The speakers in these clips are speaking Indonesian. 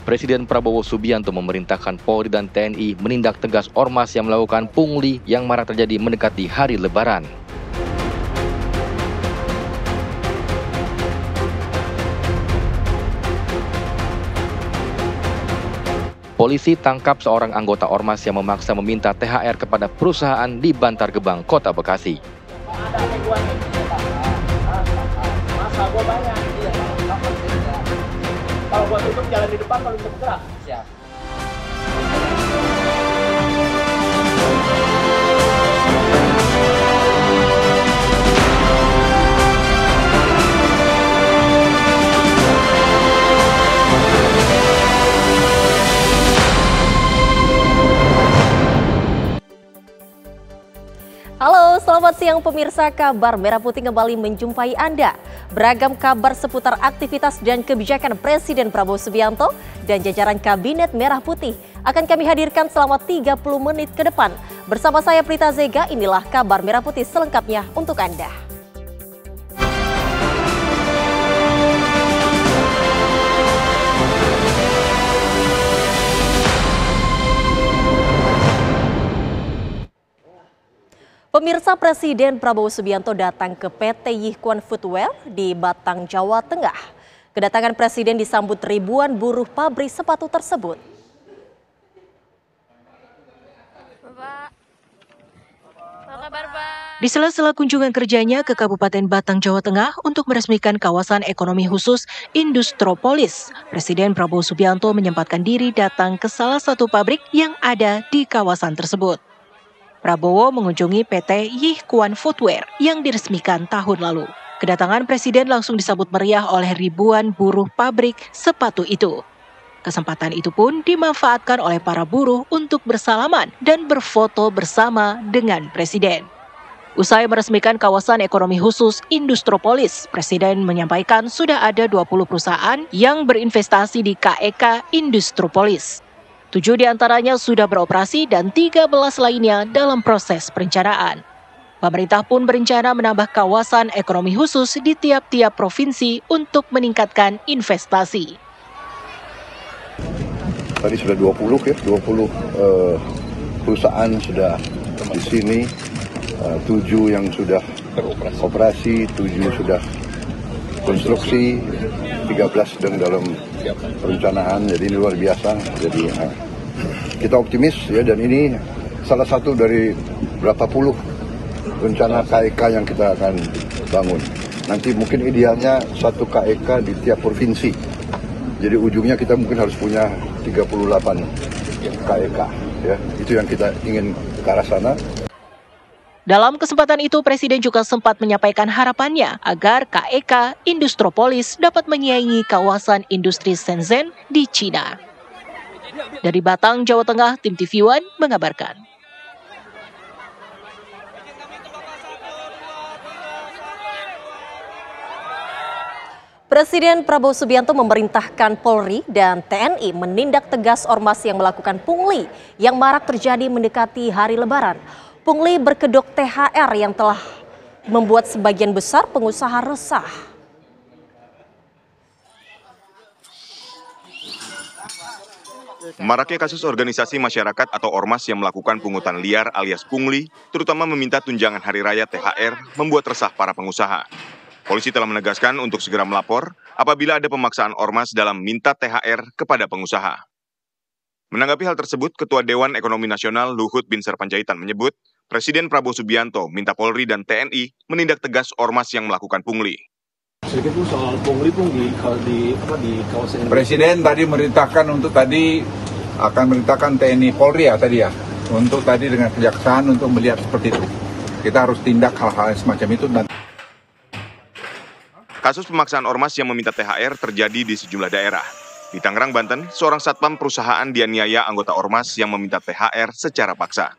Presiden Prabowo Subianto memerintahkan Polri dan TNI menindak tegas ormas yang melakukan pungli yang marak terjadi mendekati hari Lebaran. Polisi tangkap seorang anggota ormas yang memaksa meminta THR kepada perusahaan di Bantar Gebang, Kota Bekasi. Kalau gua tutup jalan di depan kalau bisa bergerak. Siap. Halo, selamat siang pemirsa. Kabar Merah Putih kembali menjumpai Anda. Beragam kabar seputar aktivitas dan kebijakan Presiden Prabowo Subianto dan jajaran Kabinet Merah Putih akan kami hadirkan selama 30 menit ke depan. Bersama saya Prita Zega, inilah Kabar Merah Putih selengkapnya untuk Anda. Pemirsa, Presiden Prabowo Subianto datang ke PT Yihkuan Footwear di Batang, Jawa Tengah. Kedatangan Presiden disambut ribuan buruh pabrik sepatu tersebut. Di sela-sela kunjungan kerjanya ke Kabupaten Batang, Jawa Tengah untuk meresmikan kawasan ekonomi khusus Industropolis, Presiden Prabowo Subianto menyempatkan diri datang ke salah satu pabrik yang ada di kawasan tersebut. Prabowo mengunjungi PT Yihkuan Footwear yang diresmikan tahun lalu. Kedatangan Presiden langsung disambut meriah oleh ribuan buruh pabrik sepatu itu. Kesempatan itu pun dimanfaatkan oleh para buruh untuk bersalaman dan berfoto bersama dengan Presiden. Usai meresmikan kawasan ekonomi khusus Industropolis, Presiden menyampaikan sudah ada 20 perusahaan yang berinvestasi di KEK Industropolis. 7 diantaranya sudah beroperasi dan 13 lainnya dalam proses perencanaan. Pemerintah pun berencana menambah kawasan ekonomi khusus di tiap-tiap provinsi untuk meningkatkan investasi. Tadi sudah 20 perusahaan sudah di sini, 7 yang sudah beroperasi, 7 sudah konstruksi, 13 sedang dalam perencanaan, jadi ini luar biasa. Jadi kita optimis ya, dan ini salah satu dari berapa puluh rencana KEK yang kita akan bangun. Nanti mungkin idealnya satu KEK di tiap provinsi. Jadi ujungnya kita mungkin harus punya 38 KEK ya. Itu yang kita ingin ke arah sana. Dalam kesempatan itu, Presiden juga sempat menyampaikan harapannya agar KEK Industropolis dapat menyaingi kawasan industri Shenzhen di Cina. Dari Batang, Jawa Tengah, tim TV One mengabarkan. Presiden Prabowo Subianto memerintahkan Polri dan TNI menindak tegas ormas yang melakukan pungli yang marak terjadi mendekati hari Lebaran. Pungli berkedok THR yang telah membuat sebagian besar pengusaha resah. Maraknya kasus organisasi masyarakat atau ormas yang melakukan pungutan liar alias pungli, terutama meminta tunjangan hari raya THR, membuat resah para pengusaha. Polisi telah menegaskan untuk segera melapor apabila ada pemaksaan ormas dalam minta THR kepada pengusaha. Menanggapi hal tersebut, Ketua Dewan Ekonomi Nasional Luhut Binsar Panjaitan menyebut, Presiden Prabowo Subianto minta Polri dan TNI menindak tegas ormas yang melakukan pungli. Sedikit pun soal pungli pun di kawasan. Presiden tadi merintahkan untuk tadi akan merintahkan TNI Polri ya tadi ya, untuk tadi dengan kejaksaan untuk melihat seperti itu. Kita harus tindak hal-hal semacam itu. Kasus pemaksaan ormas yang meminta THR terjadi di sejumlah daerah. Di Tangerang, Banten, seorang satpam perusahaan dianiaya anggota ormas yang meminta THR secara paksa.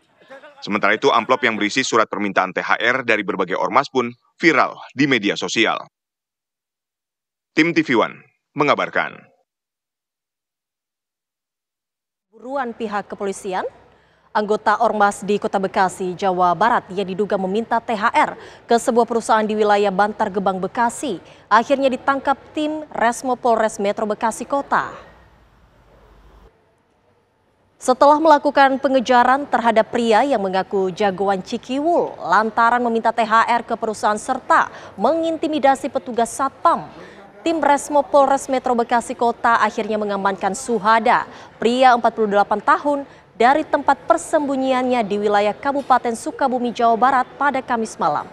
Sementara itu, amplop yang berisi surat permintaan THR dari berbagai ormas pun viral di media sosial. Tim TV One mengabarkan. Buruan pihak kepolisian, anggota ormas di Kota Bekasi, Jawa Barat yang diduga meminta THR ke sebuah perusahaan di wilayah Bantar Gebang, Bekasi, akhirnya ditangkap tim Resmo Polres Metro Bekasi Kota. Setelah melakukan pengejaran terhadap pria yang mengaku jagoan Cikiwul lantaran meminta THR ke perusahaan serta mengintimidasi petugas Satpam, tim Resmo Polres Metro Bekasi Kota akhirnya mengamankan Suhada, pria 48 tahun, dari tempat persembunyiannya di wilayah Kabupaten Sukabumi, Jawa Barat pada Kamis malam.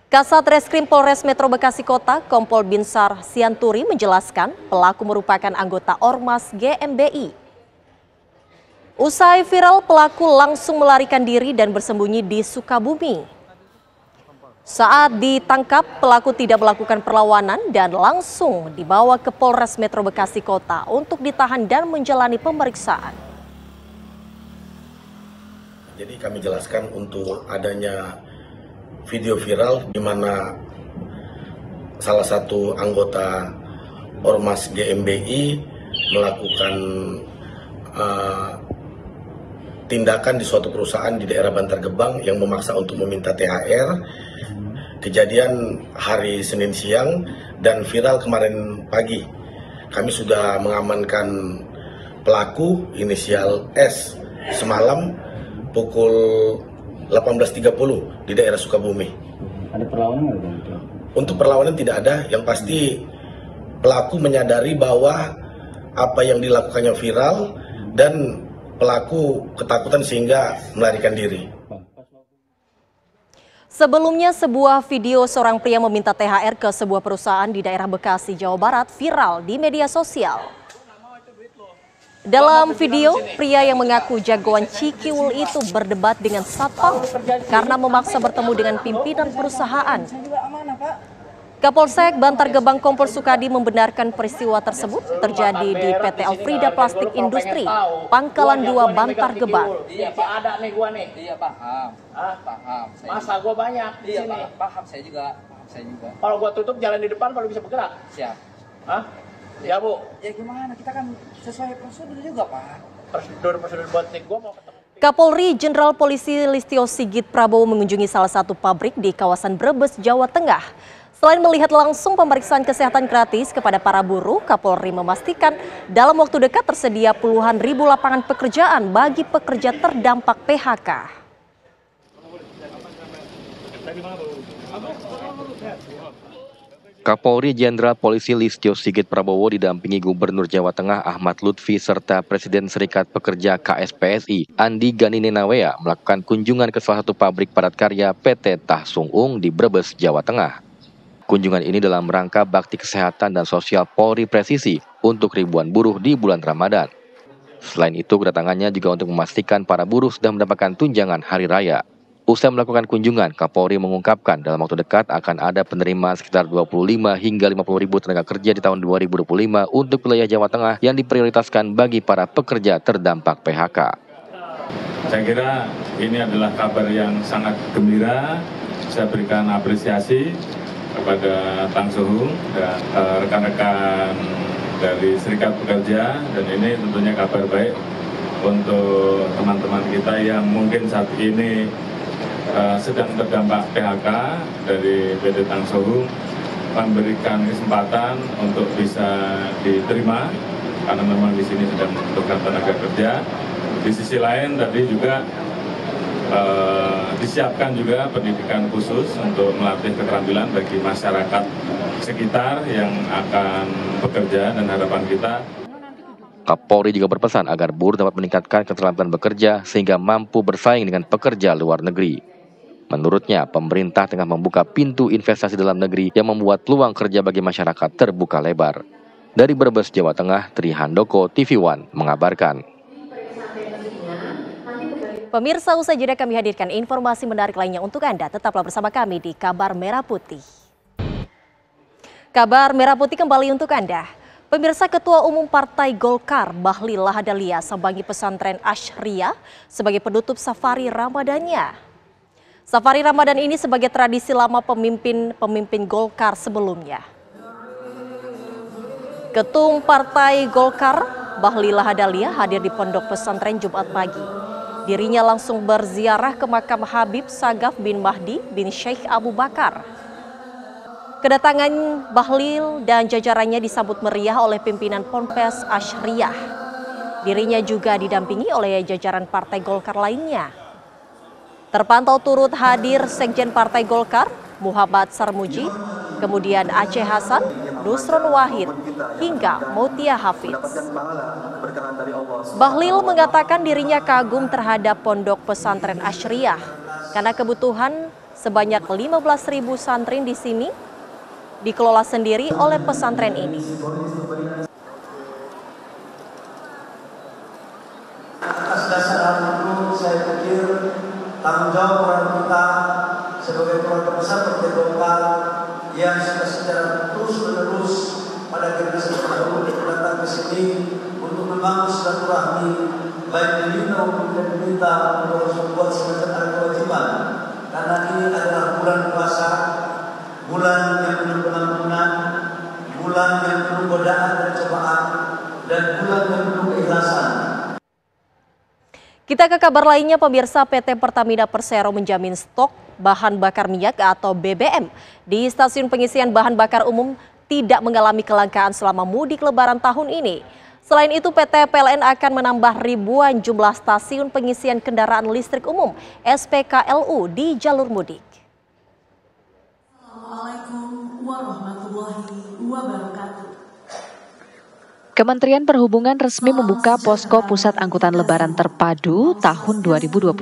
Kasat Reskrim Polres Metro Bekasi Kota, Kompol Binsar Sianturi menjelaskan pelaku merupakan anggota Ormas GMBI. Usai viral, pelaku langsung melarikan diri dan bersembunyi di Sukabumi. Saat ditangkap, pelaku tidak melakukan perlawanan dan langsung dibawa ke Polres Metro Bekasi Kota untuk ditahan dan menjalani pemeriksaan. Jadi kami jelaskan untuk adanya video viral di mana salah satu anggota Ormas GMBI melakukan tindakan di suatu perusahaan di daerah Bantar Gebang yang memaksa untuk meminta THR. Kejadian hari Senin siang dan viral kemarin pagi. Kami sudah mengamankan pelaku inisial S semalam pukul 18.30 di daerah Sukabumi. Ada perlawanan nggak? Untuk perlawanan tidak ada, yang pasti pelaku menyadari bahwa apa yang dilakukannya viral dan pelaku ketakutan sehingga melarikan diri. Sebelumnya, sebuah video seorang pria meminta THR ke sebuah perusahaan di daerah Bekasi, Jawa Barat viral di media sosial. Dalam video, pria yang mengaku jagoan Cikiwul itu berdebat dengan Satpam karena memaksa bertemu dengan pimpinan perusahaan. Kapolsek Bantar Gebang Kompol Sukadi membenarkan peristiwa tersebut terjadi di PT Alfrida Plastik Industri, Pangkalan 2 Bantar Gebang. Iya, Pak, ada nih gua nih. Iya, paham. Paham. Masa gua banyak di sini. Paham saya juga. Kalau gua tutup jalan di depan baru bisa bergerak. Siap. Hah? Ya, Bu. Ya gimana? Kita kan sesuai prosedur juga, Pak. Prosedur buat nih gua mau ketemu. Kapolri Jenderal Polisi Listio Sigit Prabowo mengunjungi salah satu pabrik di kawasan Brebes, Jawa Tengah. Selain melihat langsung pemeriksaan kesehatan gratis kepada para buruh, Kapolri memastikan dalam waktu dekat tersedia puluhan ribu lapangan pekerjaan bagi pekerja terdampak PHK. Kapolri Jenderal Polisi Listio Sigit Prabowo didampingi Gubernur Jawa Tengah Ahmad Lutfi serta Presiden Serikat Pekerja KSPSI Andi Gani Nenawea melakukan kunjungan ke salah satu pabrik padat karya PT Tah Sung Ung di Brebes, Jawa Tengah. Kunjungan ini dalam rangka bakti kesehatan dan sosial Polri Presisi untuk ribuan buruh di bulan Ramadan. Selain itu, kedatangannya juga untuk memastikan para buruh sudah mendapatkan tunjangan hari raya. Usai melakukan kunjungan, Kapolri mengungkapkan dalam waktu dekat akan ada penerima sekitar 25 hingga 50 ribu tenaga kerja di tahun 2025 untuk wilayah Jawa Tengah yang diprioritaskan bagi para pekerja terdampak PHK. Saya kira ini adalah kabar yang sangat gembira. Saya berikan apresiasi kepada Tang Sohung dan rekan-rekan dari Serikat Pekerja, dan ini tentunya kabar baik untuk teman-teman kita yang mungkin saat ini sedang terdampak PHK dari PT Tang Sohung, memberikan kesempatan untuk bisa diterima karena memang di sini sedang membutuhkan tenaga kerja. Di sisi lain tadi juga disiapkan juga pendidikan khusus untuk melatih keterampilan bagi masyarakat sekitar yang akan bekerja, dan harapan kita. Kapolri juga berpesan agar buruh dapat meningkatkan keterampilan bekerja sehingga mampu bersaing dengan pekerja luar negeri. Menurutnya, pemerintah tengah membuka pintu investasi dalam negeri yang membuat peluang kerja bagi masyarakat terbuka lebar. Dari Brebes, Jawa Tengah, Tri Handoko, TV One mengabarkan. Pemirsa, usai jeda kami hadirkan informasi menarik lainnya untuk Anda. Tetaplah bersama kami di Kabar Merah Putih. Kabar Merah Putih kembali untuk Anda. Pemirsa, Ketua Umum Partai Golkar Bahlil Lahadalia sambangi pesantren Ashriyah sebagai penutup safari Ramadannya. Safari Ramadan ini sebagai tradisi lama pemimpin Golkar sebelumnya. Ketum Partai Golkar Bahlil Lahadalia hadir di pondok pesantren Jumat pagi. Dirinya langsung berziarah ke makam Habib Sagaf bin Mahdi bin Sheikh Abu Bakar. Kedatangan Bahlil dan jajarannya disambut meriah oleh pimpinan Ponpes Ashriyah. Dirinya juga didampingi oleh jajaran Partai Golkar lainnya. Terpantau turut hadir Sekjen Partai Golkar, Muhammad Sarmuji, kemudian Aceh Hasan, Nusron Wahid, hingga Mutia Hafiz. Bahlil mengatakan dirinya kagum terhadap pondok pesantren Asyriyah karena kebutuhan sebanyak 15.000 santri di sini dikelola sendiri oleh pesantren ini. Atas dasar hal itu saya pikir tanggung jawab peran kita sebagai keluarga besar Partai Golkar yang sudah secara terus-menerus pada generasi terdahulu datang ke sini untuk membangun silaturahmi baik diminta maupun tidak diminta untuk harus membuat semacam ada kewajiban karena ini adalah bulan puasa, bulan yang penuh pengampunan, bulan yang penuh godaan dan cobaan, dan bulan yang penuh keikhlasan. Kita ke kabar lainnya, pemirsa. PT Pertamina Persero menjamin stok bahan bakar minyak atau BBM di stasiun pengisian bahan bakar umum tidak mengalami kelangkaan selama mudik lebaran tahun ini. Selain itu, PT PLN akan menambah ribuan jumlah stasiun pengisian kendaraan listrik umum (SPKLU) di jalur mudik. Assalamualaikum warahmatullahi wabarakatuh. Kementerian Perhubungan resmi membuka posko pusat angkutan lebaran terpadu tahun 2025.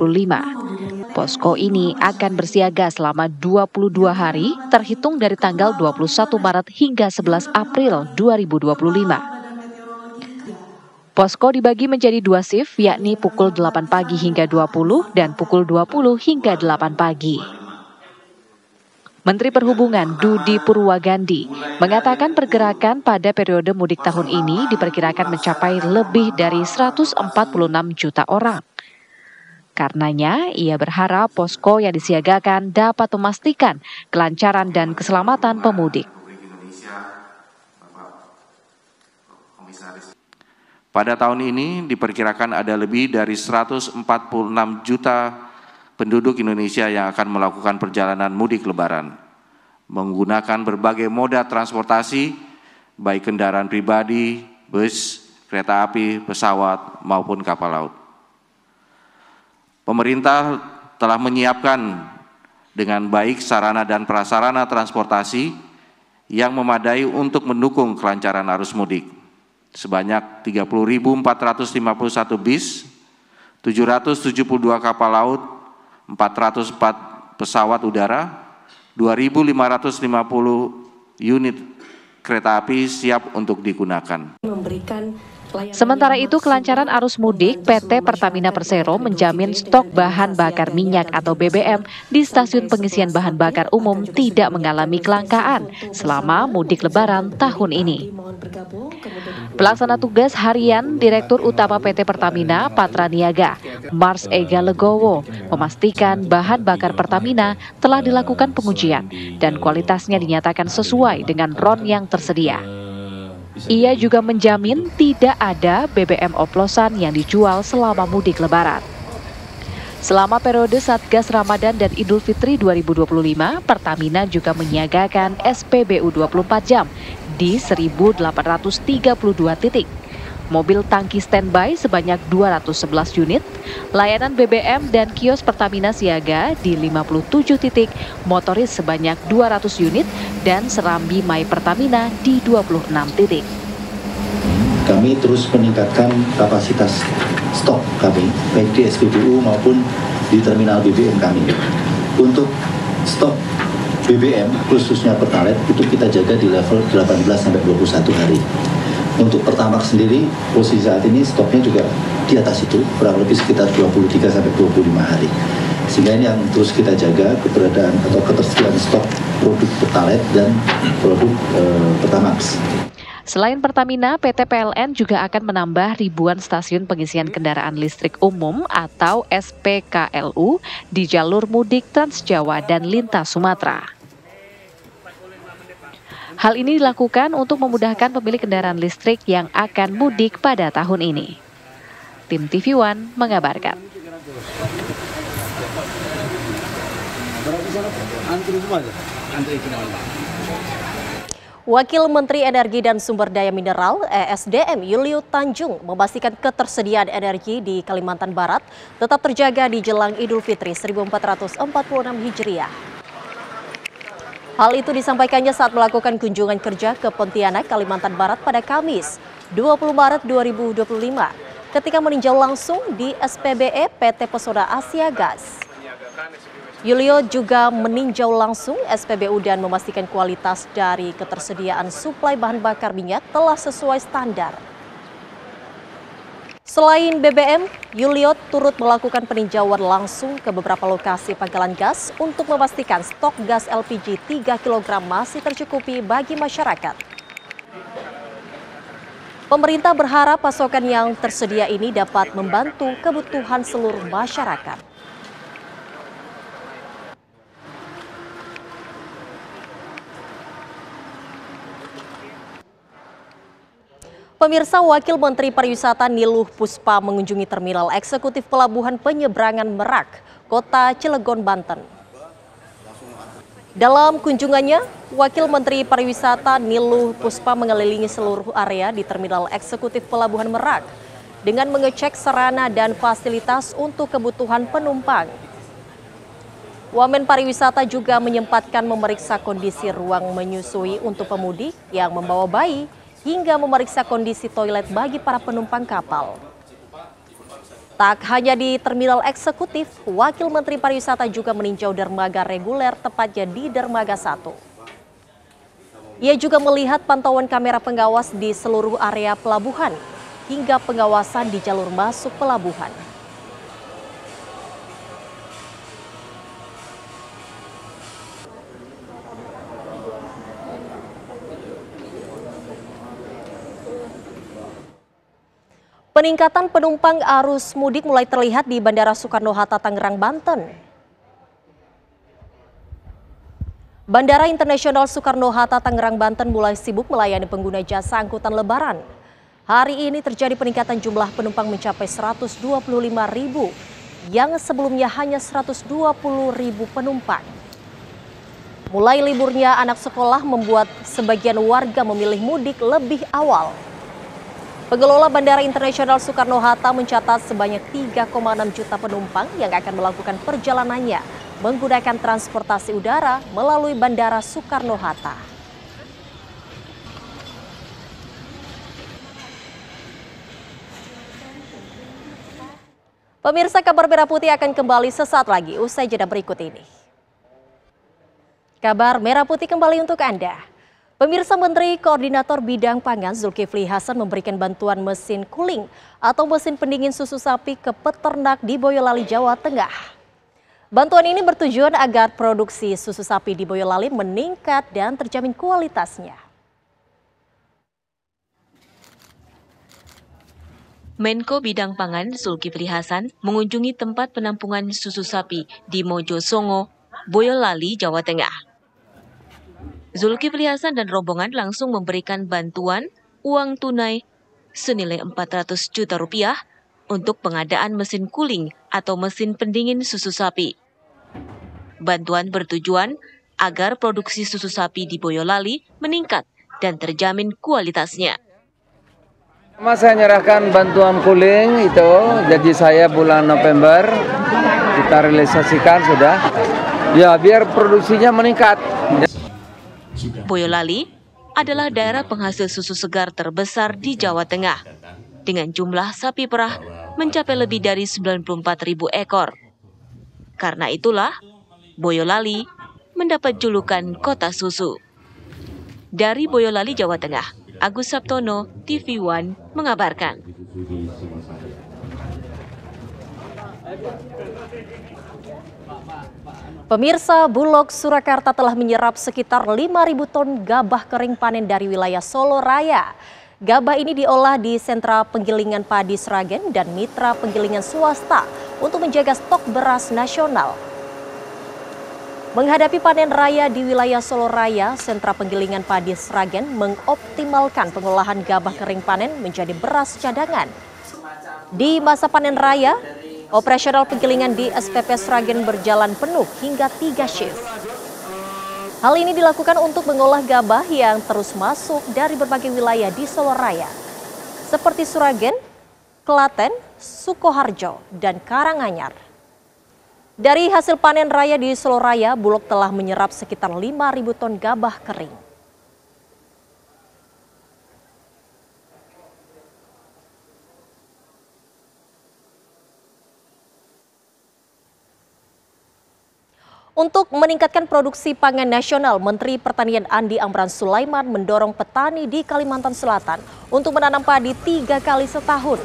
Posko ini akan bersiaga selama 22 hari terhitung dari tanggal 21 Maret hingga 11 April 2025. Posko dibagi menjadi 2 shift, yakni pukul 8 pagi hingga 20 dan pukul 20 hingga 8 pagi. Menteri Perhubungan Dudi Purwagandi mengatakan pergerakan pada periode mudik tahun ini diperkirakan mencapai lebih dari 146 juta orang. Karenanya, ia berharap posko yang disiagakan dapat memastikan kelancaran dan keselamatan pemudik. Pada tahun ini diperkirakan ada lebih dari 146 juta penduduk Indonesia yang akan melakukan perjalanan mudik lebaran, menggunakan berbagai moda transportasi, baik kendaraan pribadi, bus, kereta api, pesawat, maupun kapal laut. Pemerintah telah menyiapkan dengan baik sarana dan prasarana transportasi yang memadai untuk mendukung kelancaran arus mudik. Sebanyak 30.451 bis, 772 kapal laut, 404 pesawat udara, 2.550 unit kereta api siap untuk digunakan. Sementara itu, kelancaran arus mudik, PT Pertamina Persero menjamin stok bahan bakar minyak atau BBM di stasiun pengisian bahan bakar umum tidak mengalami kelangkaan selama mudik lebaran tahun ini. Pelaksana tugas harian Direktur Utama PT Pertamina Patra Niaga, Mars Ega Legowo, memastikan bahan bakar Pertamina telah dilakukan pengujian dan kualitasnya dinyatakan sesuai dengan RON yang tersedia. Ia juga menjamin tidak ada BBM oplosan yang dijual selama mudik lebaran. Selama periode Satgas Ramadan dan Idul Fitri 2025, Pertamina juga menyiagakan SPBU 24 jam di 1.832 titik, mobil tangki standby sebanyak 211 unit, layanan BBM dan kios Pertamina siaga di 57 titik, motoris sebanyak 200 unit, dan serambi My Pertamina di 26 titik. Kami terus meningkatkan kapasitas stok kami, baik di SPBU maupun di terminal BBM kami. Untuk stok BBM, khususnya Pertalite, itu kita jaga di level 18-21 hari. Untuk Pertamax sendiri, posisi saat ini stoknya juga di atas itu, kurang lebih sekitar 23-25 hari. Sehingga ini yang terus kita jaga, keberadaan atau ketersediaan stok produk Pertalite dan produk Pertamax. Selain Pertamina, PT PLN juga akan menambah ribuan stasiun pengisian kendaraan listrik umum atau SPKLU di jalur mudik Trans Jawa dan lintas Sumatera. Hal ini dilakukan untuk memudahkan pemilik kendaraan listrik yang akan mudik pada tahun ini. Tim TV One mengabarkan. Wakil Menteri Energi dan Sumber Daya Mineral (ESDM) Yulio Tanjung memastikan ketersediaan energi di Kalimantan Barat tetap terjaga di jelang Idul Fitri 1446 Hijriah. Hal itu disampaikannya saat melakukan kunjungan kerja ke Pontianak, Kalimantan Barat pada Kamis, 20 Maret 2025, ketika meninjau langsung di SPBE PT Pesona Asia Gas. Yulio juga meninjau langsung SPBU dan memastikan kualitas dari ketersediaan suplai bahan bakar minyak telah sesuai standar. Selain BBM, Yulio turut melakukan peninjauan langsung ke beberapa lokasi pangkalan gas untuk memastikan stok gas LPG 3 kg masih tercukupi bagi masyarakat. Pemerintah berharap pasokan yang tersedia ini dapat membantu kebutuhan seluruh masyarakat. Pemirsa, Wakil Menteri Pariwisata Niluh Puspa mengunjungi Terminal Eksekutif Pelabuhan Penyeberangan Merak, Kota Cilegon, Banten. Dalam kunjungannya, Wakil Menteri Pariwisata Niluh Puspa mengelilingi seluruh area di Terminal Eksekutif Pelabuhan Merak dengan mengecek sarana dan fasilitas untuk kebutuhan penumpang. Wamen Pariwisata juga menyempatkan memeriksa kondisi ruang menyusui untuk pemudik yang membawa bayi, hingga memeriksa kondisi toilet bagi para penumpang kapal. Tak hanya di Terminal Eksekutif, Wakil Menteri Pariwisata juga meninjau dermaga reguler, tepatnya di Dermaga 1. Ia juga melihat pantauan kamera pengawas di seluruh area pelabuhan, hingga pengawasan di jalur masuk pelabuhan. Peningkatan penumpang arus mudik mulai terlihat di Bandara Soekarno-Hatta, Tangerang, Banten. Bandara Internasional Soekarno-Hatta, Tangerang, Banten mulai sibuk melayani pengguna jasa angkutan lebaran. Hari ini terjadi peningkatan jumlah penumpang mencapai 125.000, yang sebelumnya hanya 120.000 penumpang. Mulai liburnya anak sekolah membuat sebagian warga memilih mudik lebih awal. Pengelola Bandara Internasional Soekarno-Hatta mencatat sebanyak 3,6 juta penumpang yang akan melakukan perjalanannya menggunakan transportasi udara melalui Bandara Soekarno-Hatta. Pemirsa, kabar Merah Putih akan kembali sesaat lagi usai jeda berikut ini. Kabar Merah Putih kembali untuk Anda. Pemirsa, Menteri Koordinator Bidang Pangan Zulkifli Hasan memberikan bantuan mesin cooling atau mesin pendingin susu sapi ke peternak di Boyolali, Jawa Tengah. Bantuan ini bertujuan agar produksi susu sapi di Boyolali meningkat dan terjamin kualitasnya. Menko Bidang Pangan Zulkifli Hasan mengunjungi tempat penampungan susu sapi di Mojosongo, Boyolali, Jawa Tengah. Zulkifli Hasan dan rombongan langsung memberikan bantuan uang tunai senilai 400 juta rupiah untuk pengadaan mesin cooling atau mesin pendingin susu sapi. Bantuan bertujuan agar produksi susu sapi di Boyolali meningkat dan terjamin kualitasnya. Saya menyerahkan bantuan cooling itu, jadi saya bulan November kita realisasikan sudah, ya biar produksinya meningkat. Boyolali adalah daerah penghasil susu segar terbesar di Jawa Tengah, dengan jumlah sapi perah mencapai lebih dari 94.000 ekor. Karena itulah, Boyolali mendapat julukan Kota Susu. Dari Boyolali, Jawa Tengah, Agus Sabtono, TV One mengabarkan. Pemirsa, Bulog Surakarta telah menyerap sekitar 5.000 ton gabah kering panen dari wilayah Solo Raya. Gabah ini diolah di sentra penggilingan padi Sragen dan mitra penggilingan swasta untuk menjaga stok beras nasional. Menghadapi panen raya di wilayah Solo Raya, sentra penggilingan padi Sragen mengoptimalkan pengolahan gabah kering panen menjadi beras cadangan. Di masa panen raya, operasional penggilingan di SPP Sragen berjalan penuh hingga 3 shift. Hal ini dilakukan untuk mengolah gabah yang terus masuk dari berbagai wilayah di Solo Raya, seperti Sragen, Klaten, Sukoharjo, dan Karanganyar. Dari hasil panen raya di Solo Raya, Bulog telah menyerap sekitar 5.000 ton gabah kering. Untuk meningkatkan produksi pangan nasional, Menteri Pertanian Andi Amran Sulaiman mendorong petani di Kalimantan Selatan untuk menanam padi 3 kali setahun.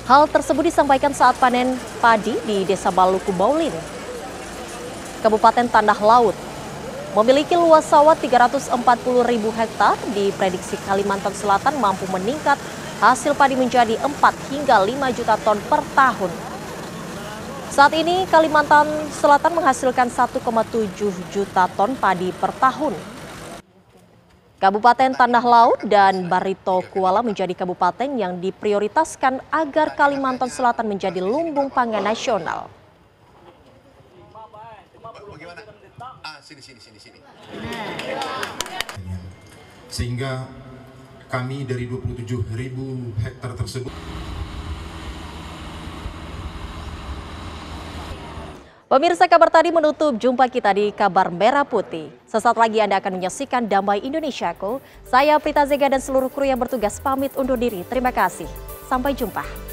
Hal tersebut disampaikan saat panen padi di Desa Baluku Baulin, Kabupaten Tanah Laut. Memiliki luas sawah 340.000 hektar, diprediksi Kalimantan Selatan mampu meningkat hasil padi menjadi 4 hingga 5 juta ton per tahun. Saat ini Kalimantan Selatan menghasilkan 1,7 juta ton padi per tahun. Kabupaten Tanah Laut dan Barito Kuala menjadi kabupaten yang diprioritaskan agar Kalimantan Selatan menjadi lumbung pangan nasional. Sehingga kami dari 27.000 hektar tersebut. Pemirsa, kabar tadi menutup jumpa kita di Kabar Merah Putih. Sesaat lagi Anda akan menyaksikan Damai Indonesiaku. Saya Prita Zega dan seluruh kru yang bertugas pamit undur diri. Terima kasih. Sampai jumpa.